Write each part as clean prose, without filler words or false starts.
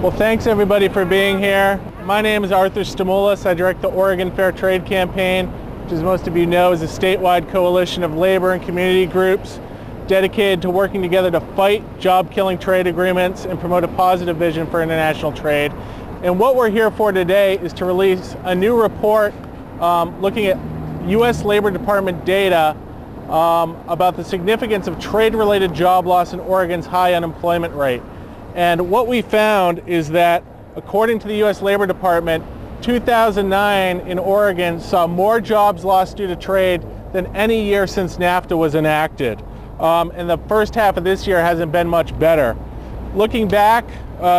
Well, thanks everybody for being here. My name is Arthur Stamoulis. I direct the Oregon Fair Trade Campaign, which, as most of you know, is a statewide coalition of labor and community groups dedicated to working together to fight job-killing trade agreements and promote a positive vision for international trade. And what we're here for today is to release a new report looking at U.S. Labor Department data about the significance of trade-related job loss in Oregon's high unemployment rate. And what we found is that, according to the U.S. Labor Department, 2009 in Oregon saw more jobs lost due to trade than any year since NAFTA was enacted. And the first half of this year hasn't been much better. Looking back,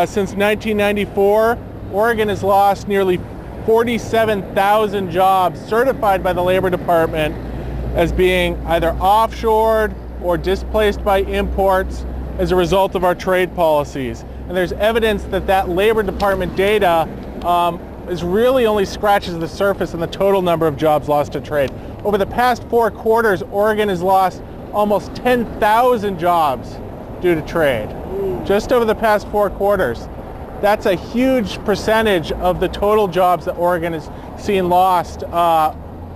since 1994, Oregon has lost nearly 47,000 jobs certified by the Labor Department as being either offshored or displaced by imports as a result of our trade policies. And there's evidence that that Labor Department data is really only scratches the surface in the total number of jobs lost to trade. Over the past 4 quarters, Oregon has lost almost 10,000 jobs due to trade, just over the past 4 quarters. That's a huge percentage of the total jobs that Oregon has seen lost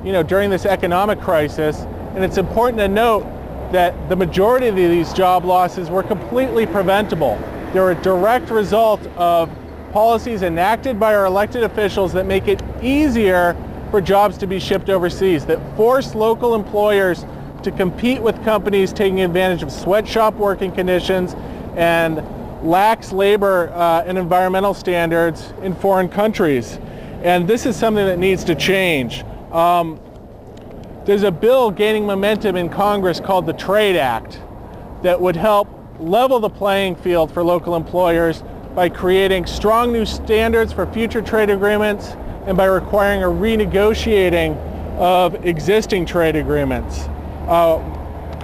during this economic crisis. And it's important to note that the majority of these job losses were completely preventable. They're a direct result of policies enacted by our elected officials that make it easier for jobs to be shipped overseas, that force local employers to compete with companies taking advantage of sweatshop working conditions and lax labor and environmental standards in foreign countries. And this is something that needs to change. There's a bill gaining momentum in Congress called the Trade Act that would help level the playing field for local employers by creating strong new standards for future trade agreements and by requiring a renegotiating of existing trade agreements.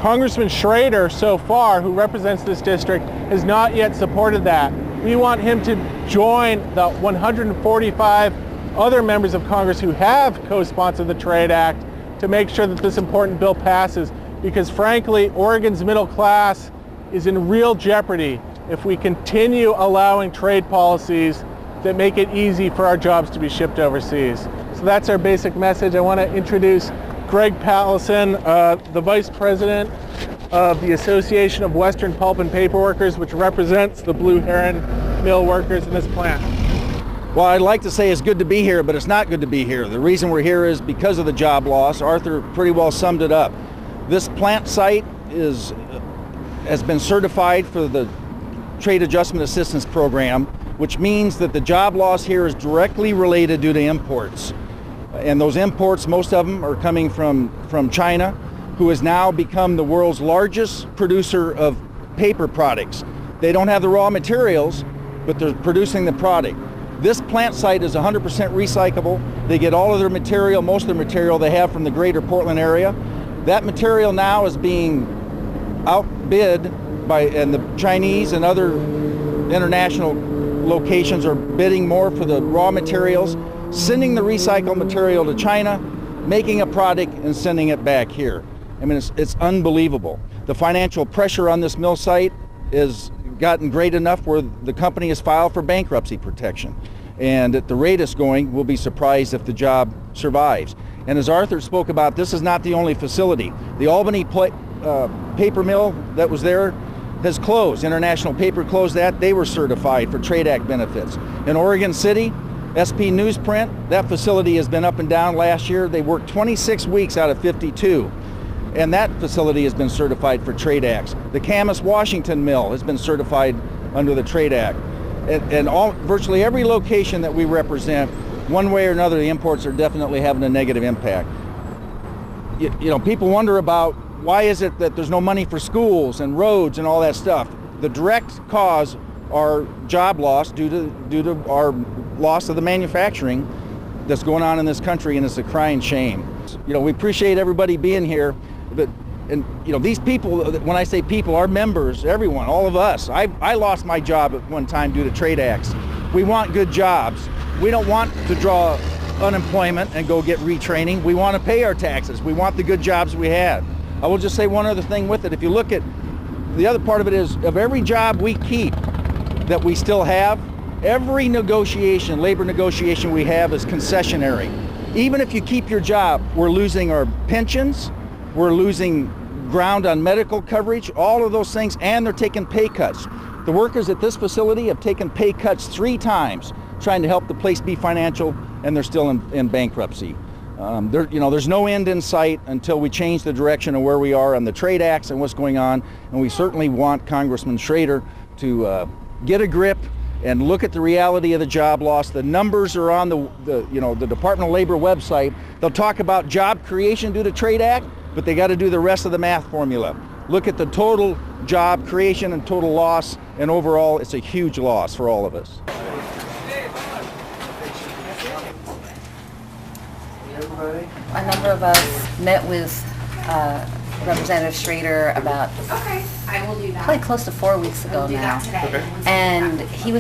Congressman Schrader, so far, who represents this district, has not yet supported that. We want him to join the 145 other members of Congress who have co-sponsored the Trade Act to make sure that this important bill passes, because frankly, Oregon's middle class is in real jeopardy if we continue allowing trade policies that make it easy for our jobs to be shipped overseas. So that's our basic message. I want to introduce Greg Pallison, the Vice President of the Association of Western Pulp and Paper Workers, which represents the Blue Heron mill workers in this plant. Well, I'd like to say it's good to be here, but it's not good to be here. The reason we're here is because of the job loss. Arthur pretty well summed it up. This plant site has been certified for the Trade Adjustment Assistance Program, which means that the job loss here is directly related due to imports. And those imports, most of them are coming from China, who has now become the world's largest producer of paper products. They don't have the raw materials, but they're producing the product. This plant site is 100% recyclable. They get all of their material, most of the material they have from the greater Portland area. That material now is being outbid and the Chinese and other international locations are bidding more for the raw materials, sending the recycled material to China, making a product and sending it back here. I mean, it's unbelievable. The financial pressure on this mill site has gotten great enough where the company has filed for bankruptcy protection. And at the rate it's going, we'll be surprised if the job survives. And as Arthur spoke about, this is not the only facility. The Albany paper mill that was there has closed. International Paper closed that. They were certified for Trade Act benefits. In Oregon City, SP Newsprint, that facility has been up and down last year. They worked 26 weeks out of 52. And that facility has been certified for Trade Acts. The Camas, Washington mill has been certified under the Trade Act. And virtually every location that we represent, one way or another, the imports are definitely having a negative impact. You know, people wonder about why is it that there's no money for schools and roads and all that stuff. The direct cause are job loss due to our loss of the manufacturing that's going on in this country, and it's a crying shame. You know, we appreciate everybody being here, but these people, when I say people, our members, everyone, all of us. I lost my job at one time due to trade acts. We want good jobs. We don't want to draw unemployment and go get retraining. We want to pay our taxes. We want the good jobs we had. I will just say one other thing with it. If you look at the other part of it is, of every job we keep that we still have, Every negotiation, labor negotiation we have is concessionary. Even if you keep your job, we're losing our pensions, we're losing ground on medical coverage, all of those things, and they're taking pay cuts. The workers at this facility have taken pay cuts 3 times trying to help the place be financial, and they're still in bankruptcy. There's no end in sight until we change the direction of where we are on the trade acts and what's going on, and we certainly want Congressman Schrader to get a grip and look at the reality of the job loss. The numbers are on the Department of Labor website. They'll talk about job creation due to Trade Act, but they got to do the rest of the math formula. Look at the total job creation and total loss, and overall it's a huge loss for all of us. A number of us met with Representative Schrader about I will do that. probably close to 4 weeks ago now. And he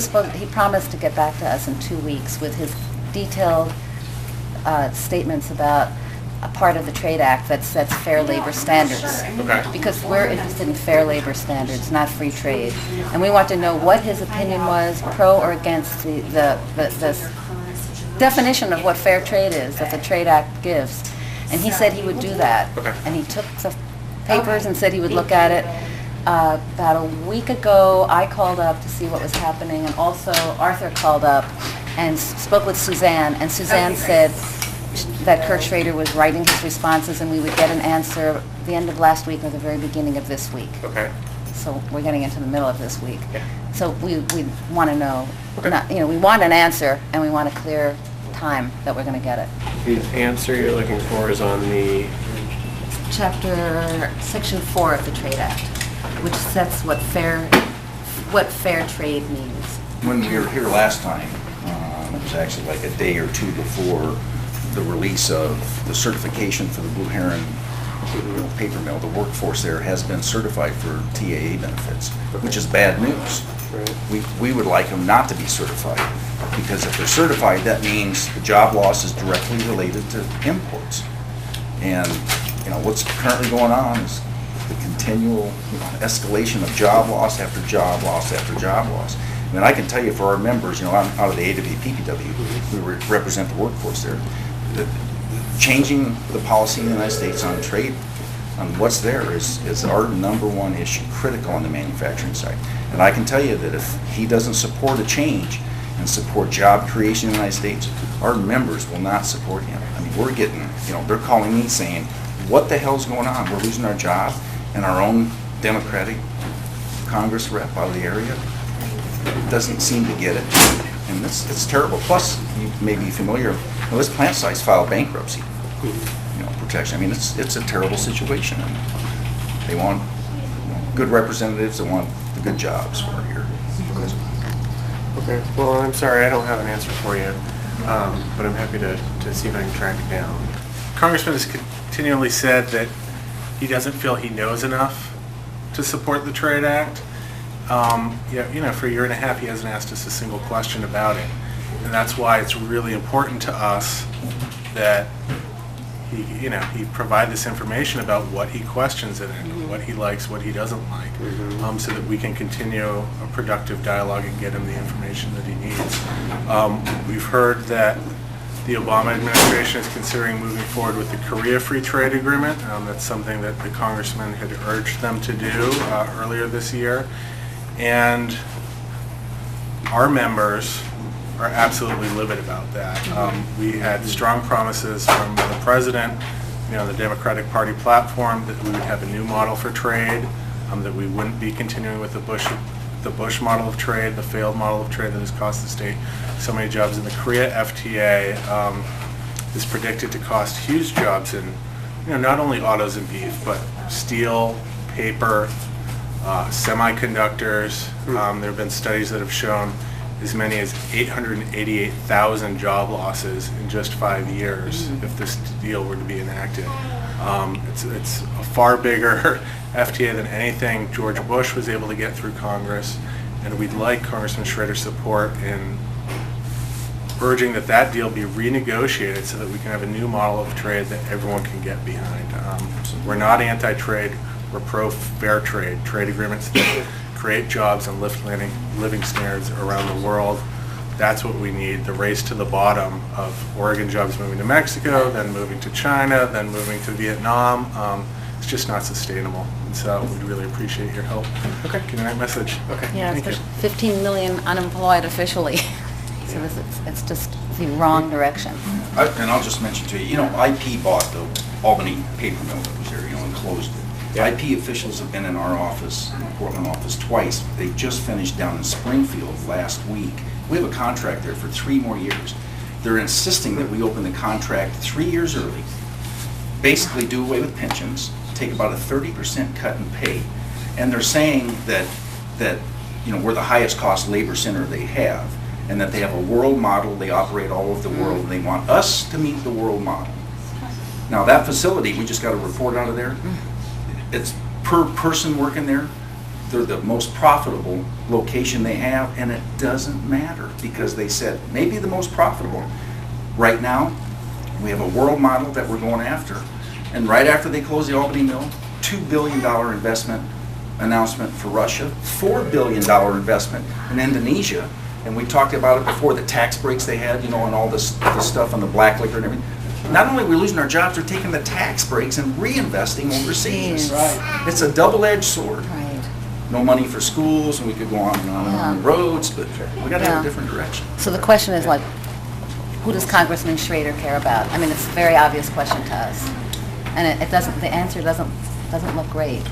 promised to get back to us in 2 weeks with his detailed statements about a part of the Trade Act that sets fair labor standards. Because we're interested in fair labor standards, not free trade. And we want to know what his opinion was, pro or against the definition of what fair trade is that the Trade Act gives. And he said he would do that. And he took the papers and said he would look at it. About a week ago, I called up to see what was happening, and also Arthur called up and spoke with Suzanne, and Suzanne said that Kurt Schrader was writing his responses and we would get an answer the end of last week or the very beginning of this week. So we're getting into the middle of this week. So we want to know, we want an answer, and we want a clear time that we're going to get it. The answer you're looking for is on the Section 4 of the Trade Act, which sets what fair trade means. When we were here last time, it was actually like a day or two before the release of the certification for the Blue Heron paper mill. The workforce there has been certified for TAA benefits, which is bad news. We would like them not to be certified, because if they're certified, that means the job loss is directly related to imports. And what's currently going on is the continual escalation of job loss after job loss after job loss. I mean, I can tell you for our members, I'm out of the AWPPW, we represent the workforce there. Changing the policy in the United States on trade, on what's there, is our number one issue, critical on the manufacturing side. And I can tell you that if he doesn't support a change and support job creation in the United States, our members will not support him. I mean, we're getting, they're calling me saying, what the hell's going on? We're losing our job, and our own Democratic Congress rep out of the area doesn't seem to get it. And it's terrible. Plus, you may be familiar, this plant site's filed bankruptcy, protection. I mean, it's a terrible situation. And they want good representatives that want the good jobs for here. Okay. Well, I'm sorry, I don't have an answer for you, but I'm happy to see if I can track it down. Congressman has continually said that he doesn't feel he knows enough to support the Trade Act. For a year and a half, he hasn't asked us a single question about it, and that's why it's really important to us that he provide this information about what he questions in it, what he likes, what he doesn't like, so that we can continue a productive dialogue and get him the information that he needs. We've heard that the Obama administration is considering moving forward with the Korea Free Trade Agreement. That's something that the congressman had urged them to do earlier this year. And our members are absolutely livid about that. We had strong promises from the president, the Democratic Party platform, that we would have a new model for trade, that we wouldn't be continuing with the Bush model of trade, the failed model of trade that has cost the state so many jobs. And the Korea FTA is predicted to cost huge jobs in, not only autos and beef, but steel, paper, semiconductors. There have been studies that have shown as many as 888,000 job losses in just 5 years if this deal were to be enacted. It's a far bigger FTA than anything George Bush was able to get through Congress, and we'd like Congressman Schrader's support in urging that deal be renegotiated so that we can have a new model of trade that everyone can get behind. We're not anti-trade, we're pro-fair trade agreements that create jobs and lift living standards around the world. That's what we need, the race to the bottom of Oregon jobs moving to Mexico, then moving to China, then moving to Vietnam. It's just not sustainable. And so we'd really appreciate your help. Okay, good night message. Okay, Yeah, thank you. especially 15 million unemployed officially. So it's just the wrong direction. And I'll just mention to you, you know, IP bought the Albany paper mill that was there, you know, and closed it. Yeah. IP officials have been in our office, in the Portland office, twice. They just finished down in Springfield last week. We have a contract there for 3 more years. They're insisting that we open the contract 3 years early, basically do away with pensions, take about a 30% cut in pay, and they're saying that you know, we're the highest cost labor center they have, and that they have a world model, they operate all over the world, and they want us to meet the world model. Now that facility, we just got a report out of there, it's per person working there, they're the most profitable location they have, and it doesn't matter because they said maybe the most profitable. Right now, we have a world model that we're going after, and right after they close the Albany mill, $2 billion investment announcement for Russia, $4 billion investment in Indonesia, and we talked about it before, the tax breaks they had, you know, and all this stuff on the black liquor and everything. Not only are we losing our jobs, they're taking the tax breaks and reinvesting overseas. Right. It's a double-edged sword. Right. No money for schools, and we could go on and on and on the roads, but we got to have Yeah. a different direction. So the question is like, who does Congressman Schrader care about? I mean, it's a very obvious question to us. And it doesn't, the answer doesn't look great.